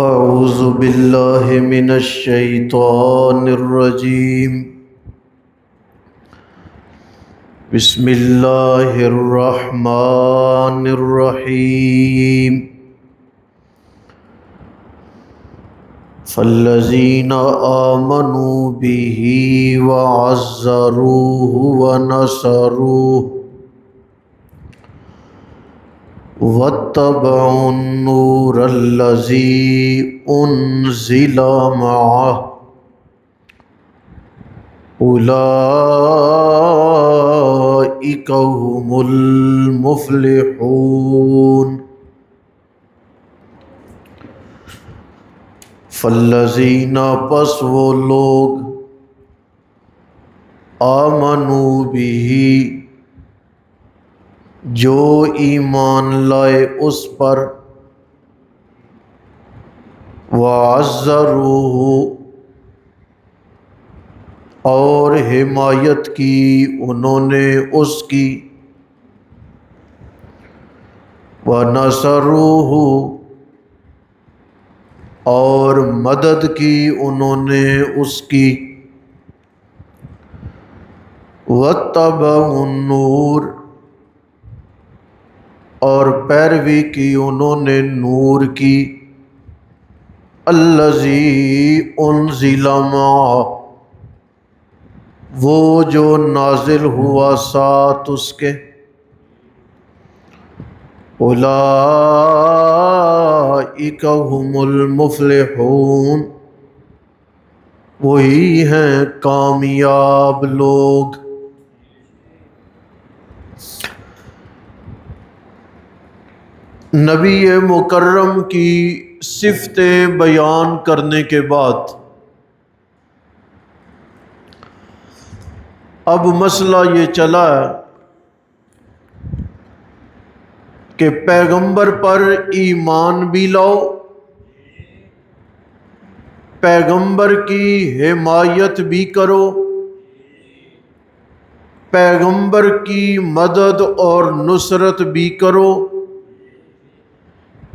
اعوذ باللہ من الشیطان الرجیم بسم اللہ الرحمن الرحیم فالذین آمنوا بہ وعزروہ ونصروہ واتبعوا النور الذی انزل معہ اولئک هم المفلحون فالذین پس وہ لوگ آمنوا بہ جو ایمان لائے اس پر وعزروہ اور حمایت کی انہوں نے اس کی ونصروہ اور مدد کی انہوں نے اس کی واتبعوا النور اور پیروی کی انہوں نے نور کی الذی انزل معہ وہ جو نازل ہوا ساتھ اس کے اولئک هم المفلحون وہی ہیں کامیاب لوگ۔ نبی مکرم کی صفتیں بیان کرنے کے بعد اب مسئلہ یہ چلا کہ پیغمبر پر ایمان بھی لاؤ، پیغمبر کی حمایت بھی کرو، پیغمبر کی مدد اور نصرت بھی کرو،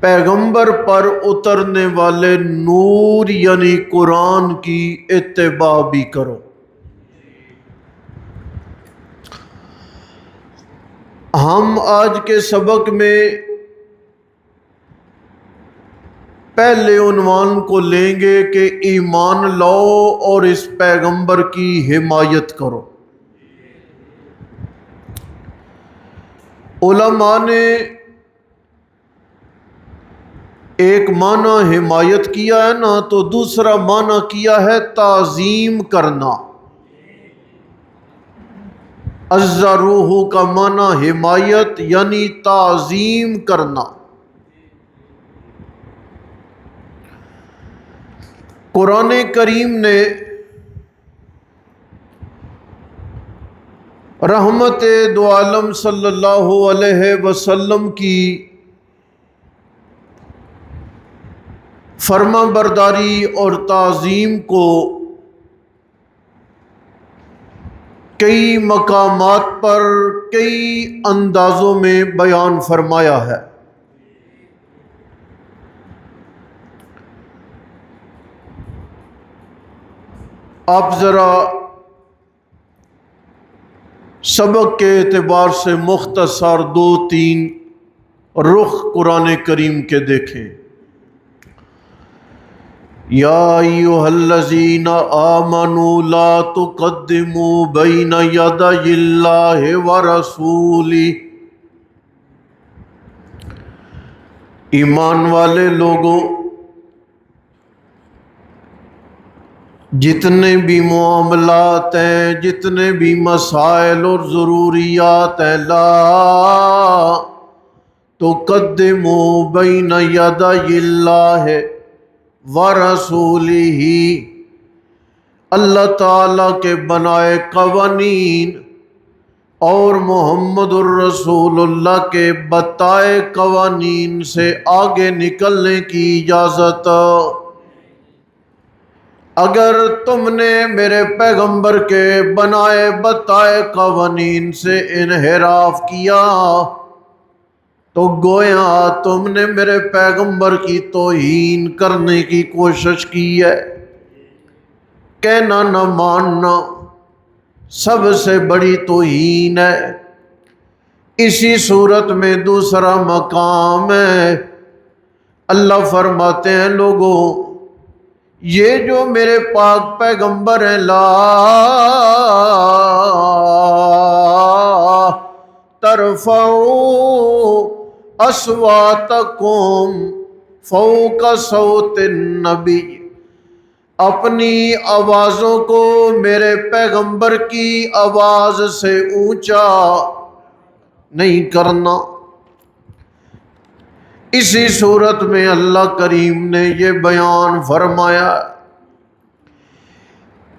پیغمبر پر اترنے والے نور یعنی قرآن کی اتباع بھی کرو۔ ہم آج کے سبق میں پہلے عنوان کو لیں گے کہ ایمان لاؤ اور اس پیغمبر کی حمایت کرو۔ علماء نے ایک معنی حمایت کیا ہے نا، تو دوسرا معنی کیا ہے تعظیم کرنا۔ عزروہ کا معنی حمایت یعنی تعظیم کرنا۔ قرآن کریم نے رحمت دو عالم صلی اللہ علیہ وسلم کی فرما برداری اور تعظیم کو کئی مقامات پر کئی اندازوں میں بیان فرمایا ہے۔ آپ ذرا سبق کے اعتبار سے مختصر دو تین رخ قرآن کریم کے دیکھیں۔ یا ایھا الذین آمنوا لا تقدموا بین یدی اللہ ورسولہ، ایمان والے لوگوں، جتنے بھی معاملات ہیں، جتنے بھی مسائل اور ضروریات ہیں، لا تقدموا بین یدی اللہ ورسولہ، اللہ تعالیٰ کے بنائے قوانین اور محمد الرسول اللہ کے بتائے قوانین سے آگے نکلنے کی اجازت۔ اگر تم نے میرے پیغمبر کے بنائے بتائے قوانین سے انحراف کیا تو گویا تم نے میرے پیغمبر کی توہین کرنے کی کوشش کی ہے۔ کہنا نہ ماننا سب سے بڑی توہین ہے۔ اسی صورت میں دوسرا مقام ہے، اللہ فرماتے ہیں لوگوں یہ جو میرے پاک پیغمبر ہیں، لا ترفعوا اصواتکم فوق صوت النبی، اپنی آوازوں کو میرے پیغمبر کی آواز سے اونچا نہیں کرنا۔ اسی صورت میں اللہ کریم نے یہ بیان فرمایا،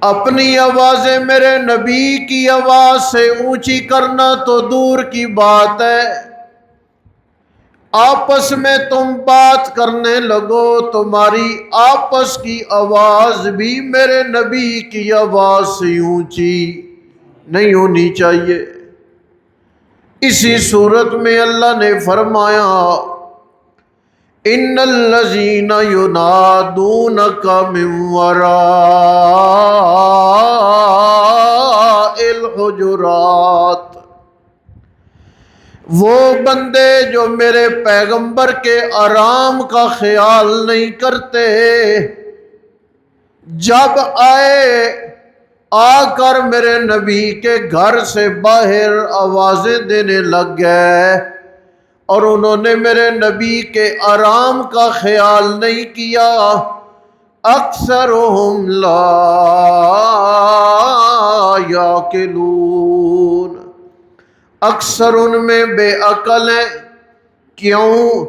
اپنی آوازیں میرے نبی کی آواز سے اونچی کرنا تو دور کی بات ہے، آپس میں تم بات کرنے لگو تمہاری آپس کی آواز بھی میرے نبی کی آواز سے اونچی نہیں ہونی چاہیے۔ اسی صورت میں اللہ نے فرمایا ان الذین ینادونک من وراء الحجرات، وہ بندے جو میرے پیغمبر کے آرام کا خیال نہیں کرتے، جب آ کر میرے نبی کے گھر سے باہر آوازیں دینے لگ گئے اور انہوں نے میرے نبی کے آرام کا خیال نہیں کیا، اکثرہم لا یعقلون، اکثر ان میں بے عقل ہیں۔ کیوں؟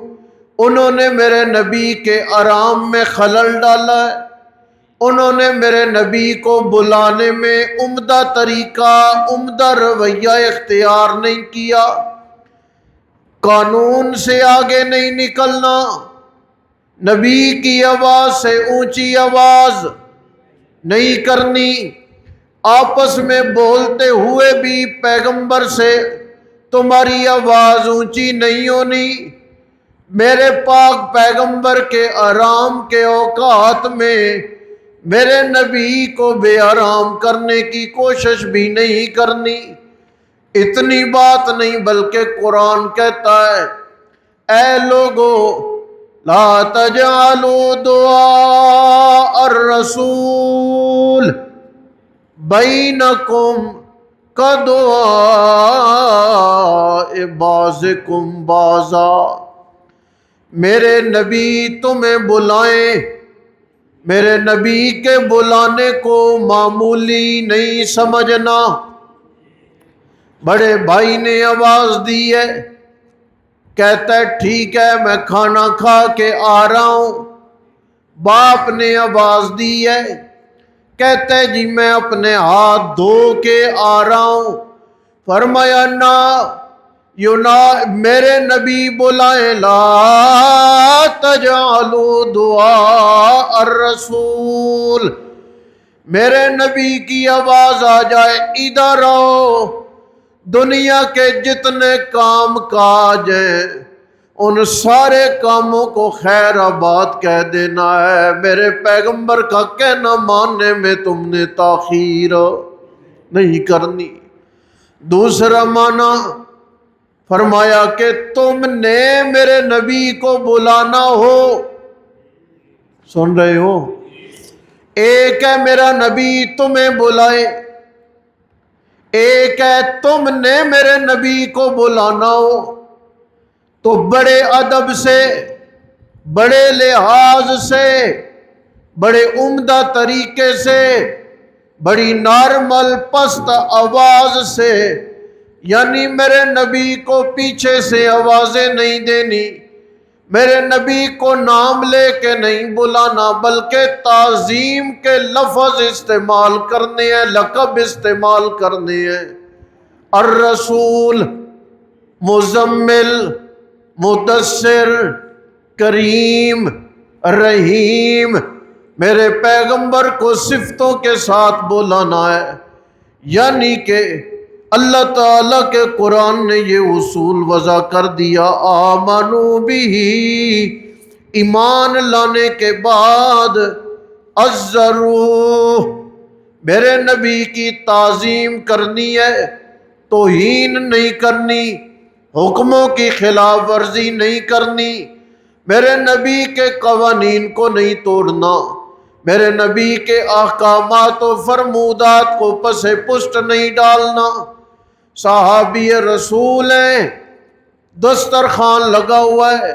انہوں نے میرے نبی کے آرام میں خلل ڈالا ہے، انہوں نے میرے نبی کو بلانے میں عمدہ طریقہ، عمدہ رویہ اختیار نہیں کیا، قانون سے آگے نہیں نکلنا، نبی کی آواز سے اونچی آواز نہیں کرنی، آپس میں بولتے ہوئے بھی پیغمبر سے تمہاری آواز اونچی نہیں ہونی۔ میرے پاک پیغمبر کے آرام کے اوقات میں میرے نبی کو بے آرام کرنے کی کوشش بھی نہیں کرنی۔ اتنی بات نہیں بلکہ قرآن کہتا ہے اے لوگو لا تجعلوا دعاء الرسول بینکم کدعاء بعضکم بعضا، میرے نبی تمہیں بلائیں، میرے نبی کے بلانے کو معمولی نہیں سمجھنا۔ بڑے بھائی نے آواز دی ہے، کہتا ہے ٹھیک ہے میں کھانا کھا کے آ رہا ہوں۔ باپ نے آواز دی ہے، کہتا ہے جی میں اپنے ہاتھ دھو کے آ رہا ہوں۔ فرمایا نہ، میرے نبی بلائیں لا تجعلوا دعاء الرسول، میرے نبی کی آواز آ جائے ادھر آؤ، دنیا کے جتنے کام کاج ہیں ان سارے کاموں کو خیر آباد کہہ دینا ہے، میرے پیغمبر کا کہنا ماننے میں تم نے تاخیر نہیں کرنی۔ دوسرا معنی فرمایا کہ تم نے میرے نبی کو بلانا ہو، سن رہے ہو، ایک ہے میرا نبی تمہیں بلائے، ایک ہے تم نے میرے نبی کو بلانا ہو، تو بڑے ادب سے، بڑے لحاظ سے، بڑے عمدہ طریقے سے، بڑی نارمل پست آواز سے، یعنی میرے نبی کو پیچھے سے آوازیں نہیں دینی، میرے نبی کو نام لے کے نہیں بلانا، بلکہ تعظیم کے لفظ استعمال کرنے ہیں، لقب استعمال کرنے ہیں۔ الرسول، مزمل، مدثر، کریم، رحیم، میرے پیغمبر کو صفتوں کے ساتھ بلانا ہے، یعنی کہ اللہ تعالیٰ کے قرآن نے یہ اصول وضع کر دیا، آمنو بھی، ایمان لانے کے بعد عزرو، میرے نبی کی تعظیم کرنی ہے، توہین نہیں کرنی، حکموں کی خلاف ورزی نہیں کرنی، میرے نبی کے قوانین کو نہیں توڑنا، میرے نبی کے احکامات و فرمودات کو پس پشت نہیں ڈالنا۔ صحابی رسول ہیں، دسترخوان لگا ہوا ہے،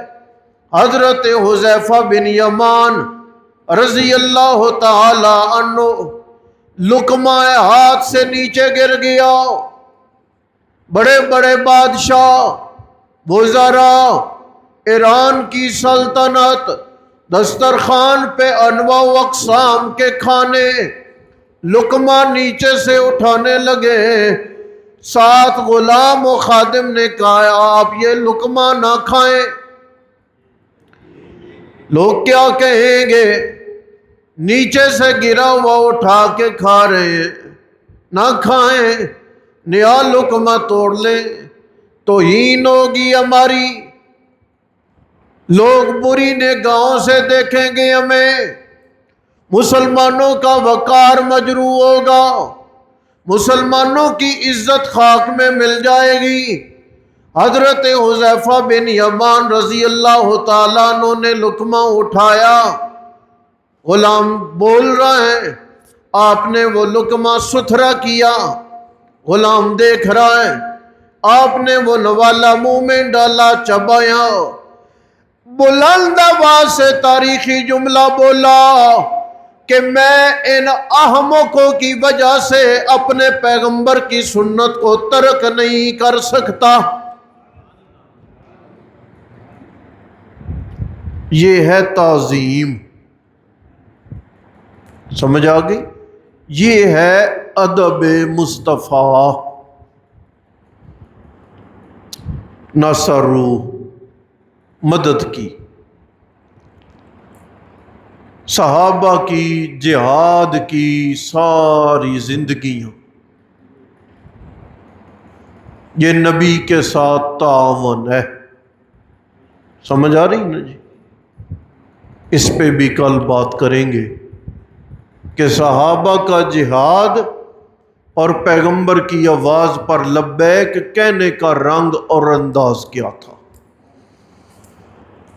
حضرت حذیفہ بن یمان رضی اللہ تعالی عنہ لقمہ ہاتھ سے نیچے گر گیا۔ بڑے بڑے بادشاہ، وزراء، ایران کی سلطنت، دسترخوان پہ انواع و اقسام کے کھانے، لقمہ نیچے سے اٹھانے لگے۔ 7 غلام و خادم نے کہا آپ یہ لقمہ نہ کھائیں، لوگ کیا کہیں گے، نیچے سے گرا ہوا اٹھا کے کھا رہے ہیں، نہ کھائیں، نیا لقمہ توڑ لیں، توہین ہوگی ہماری، لوگ بری نگاہوں سے دیکھیں گے ہمیں، مسلمانوں کا وقار مجروح ہوگا، مسلمانوں کی عزت خاک میں مل جائے گی۔ حضرت حذیفہ بن یمان رضی اللہ تعالیٰ عنہ نے لقمہ اٹھایا، غلام بول رہے ہیں، آپ نے وہ لقمہ ستھرا کیا، غلام دیکھ رہا ہے، آپ نے وہ نوالا منہ میں ڈالا، چبایا، بلند آواز سے تاریخی جملہ بولا کہ میں ان احمقوں کی وجہ سے اپنے پیغمبر کی سنت کو ترک نہیں کر سکتا۔ یہ ہے تعظیم، سمجھ آ گئی؟ یہ ہے ادب مصطفیٰ۔ نصرو، مدد کی، صحابہ کی جہاد کی ساری زندگیاں یہ نبی کے ساتھ تعاون ہے، سمجھ آ رہی نا جی؟ اس پہ بھی کل بات کریں گے کہ صحابہ کا جہاد اور پیغمبر کی آواز پر لبیک کہنے کا رنگ اور انداز کیا تھا۔